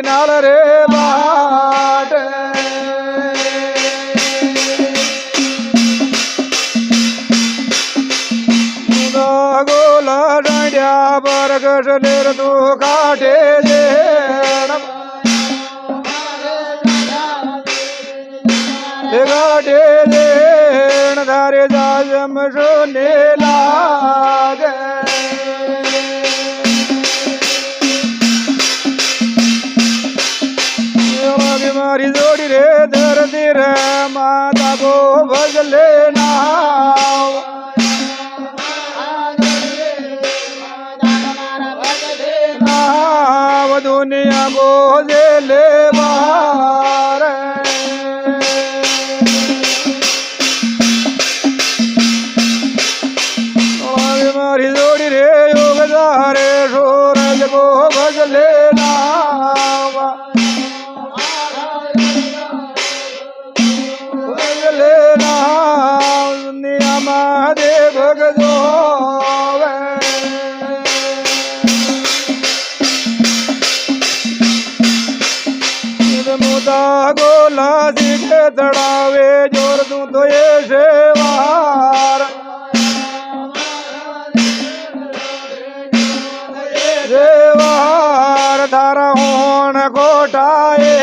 नाल रे बाट गोला डांड्या बरगस लेर तू काटे गाटे देण धारे जाजम सोने लागे मारी जोड़ी रे धरती रे माता को भजले नाव दुनिया को जेले बाहर मारी जोड़ी रे योग धारे सूरज को भजले नाव गोला सीखे दड़ावे जोर दू तो ये सेवार सेवार धारा होन कोटाए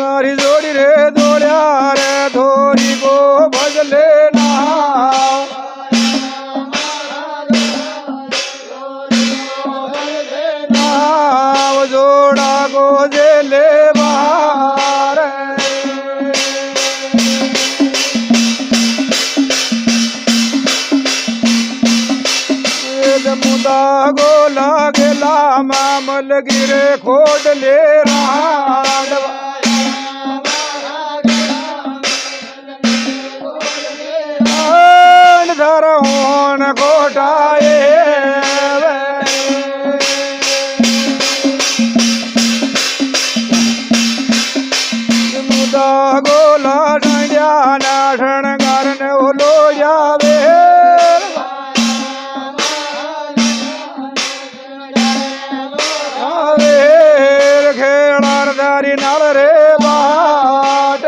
मारी जोड़ी रे दौड़िया रे थोड़ी को भजले ना जोड़ा को जेले बाहर मुदा गोला गेला मामल गिरे खोड ले धर होन कोटाए गोला डांड्या नाशन कारण ओलो जावे खेड़ार दारी नाल रे बाट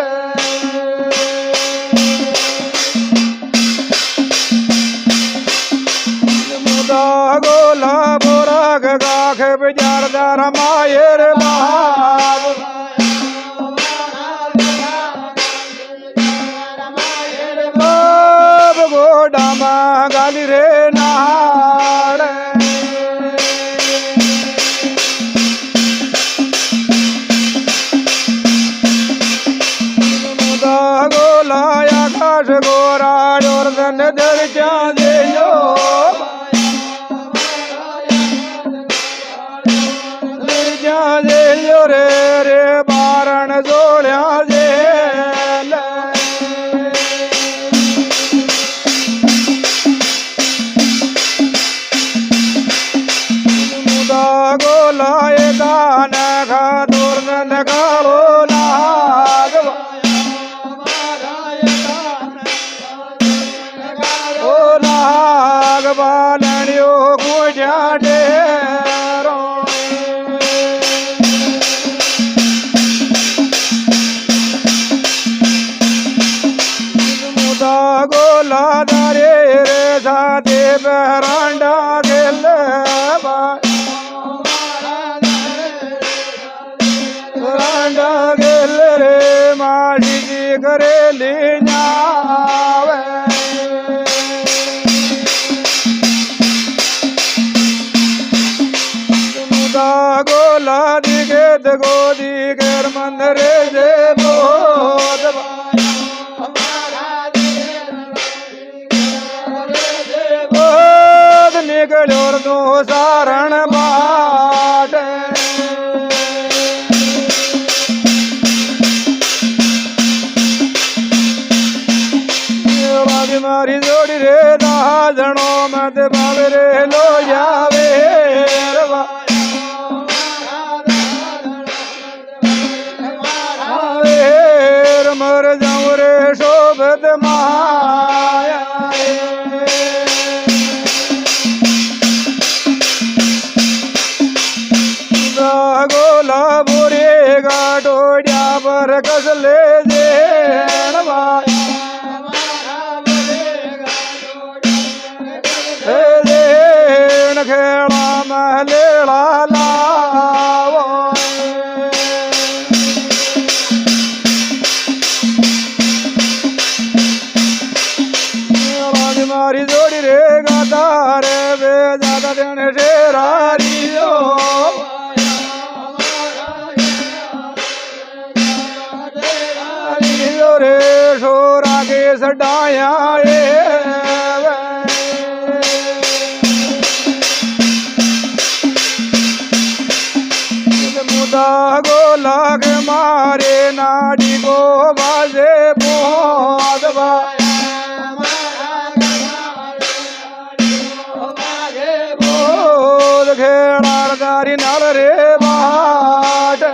मुदा गोला बोरा गाख बिजार दार मायर बाब गोडामा गाली रे नाड़ मुदा गोला आकाश गोरा जोर धन दर दे जो रे रे बारण जोड़िया जे गोलाए दान खा दूर कालो नाग ओ नाग बालनियो गुजा डेरो मुदा गोला दारे रे साथे बहरांडा गेल गेल रे माड़ी जी करेली जावे मुदा गोला दिखे गोदी कर मंदिर जे बोध बोध निकलो दो सारण बाट मर जाऊं रे शोभत माया गोला बुरे गाडोड्या पर कसले जेण देण खेळा महलेळा लावो मारी जोडी रे गाता रे वे जाता देण शेरारी रे शोरा के सडाया मुदा गोला के मारे नाड़ी को बाजे बोध बोध खेड़ार गारी नाल रे बाट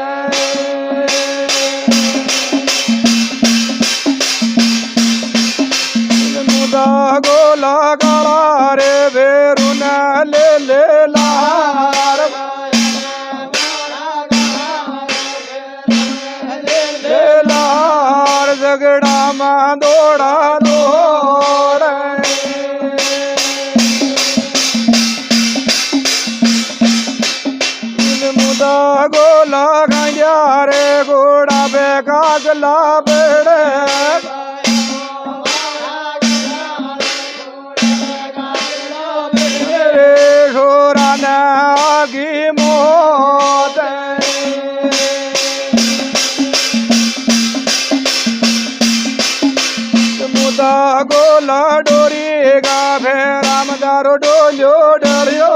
गोला काला रे बेरू न ले ले लार ले लार झगड़ा में दौड़ा दौड़ मुदा गोला गंजा रे घोड़ा पे कागला बेड़े आगी मोत मुदा गोला डोरी गा फे रामदारो डोलो डरियो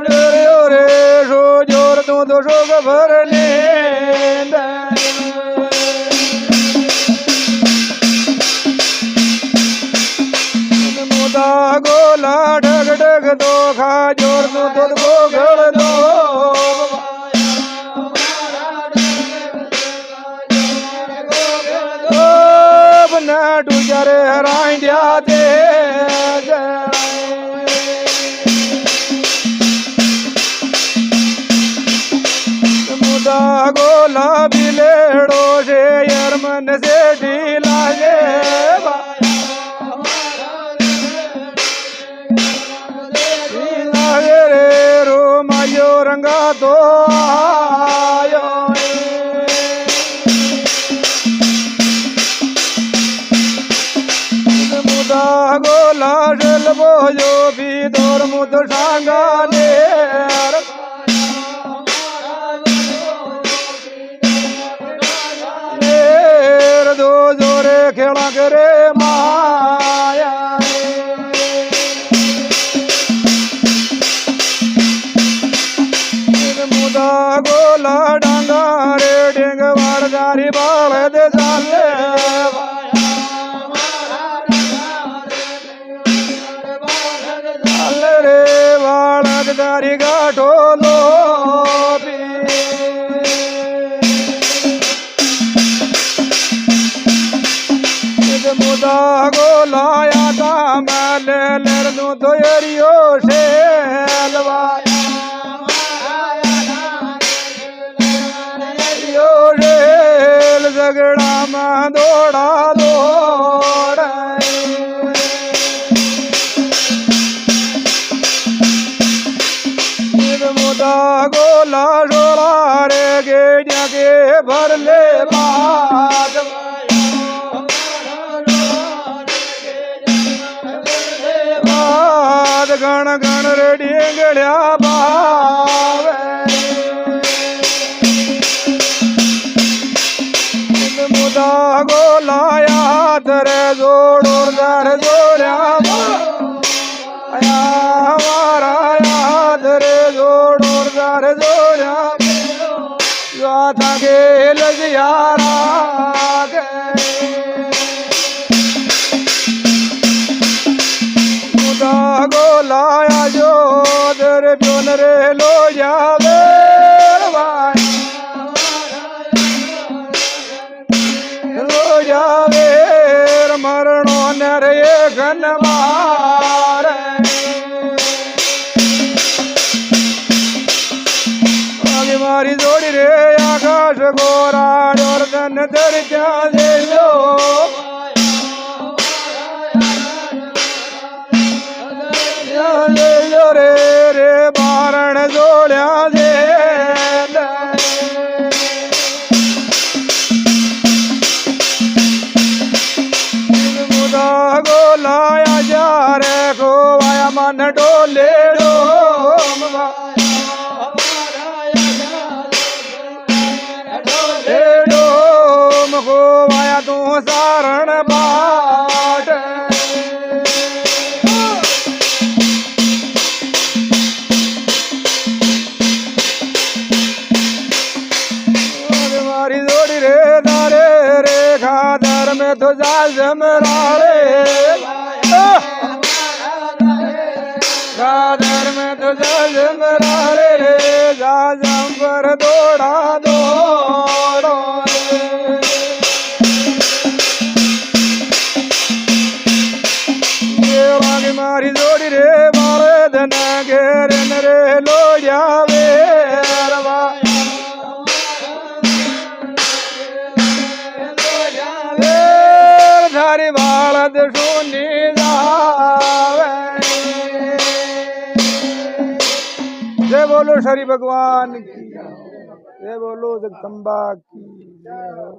डरियो रे सो जोर तू तो शोक भरने गोला डग डग दो खा जोर तू तुद को गड़ दो बना डूजरे हराई दिया दे मुदा गोला बिलेड़ो से यरमन से ढीला गे रंगा तो आयो मुदा गोला जल बोझो भी दौर मुद सांगा देर दो जोरे खेला करे माया मुदा गोला डांगा रे डेंग वारदारी बाल दे जाले रे वालदारी गाठो लो मुदा गोला यादा मैल लड़ू तो एरियो शेलवा झगड़ा में दौड़ा दौड़ मुदा गोला छोड़ा रे गेड़िया के भर ले बाद गण गण रेडी गड़िया बावे मुदा गोला याद रे जोड़ो दर जोड़िया हमारा याद रे जोड़ो दर जोड़िया के लग यारा मुदा गोला जो दर प्योन रे लो जावे गोरा जोरदन दर क्या दे लो दे लो रे रे बारण जोड़िया दे मुदा गोलाया जा रे को आया मन डोले डोम डोम को आया तू सारण बाट मारी जोड़ी रे नारे रे खादर में तो जा जमरारे खादर में तो जा जमरारे रे जा जंबर दौड़ा दौड़ो ये वाली मारी जोड़ी रे मारे धन घेरन रे लो जावे धारी बालद सुनी जावे जय बोलो श्री भगवान की जय बोलो जगदम्बा की जय हो।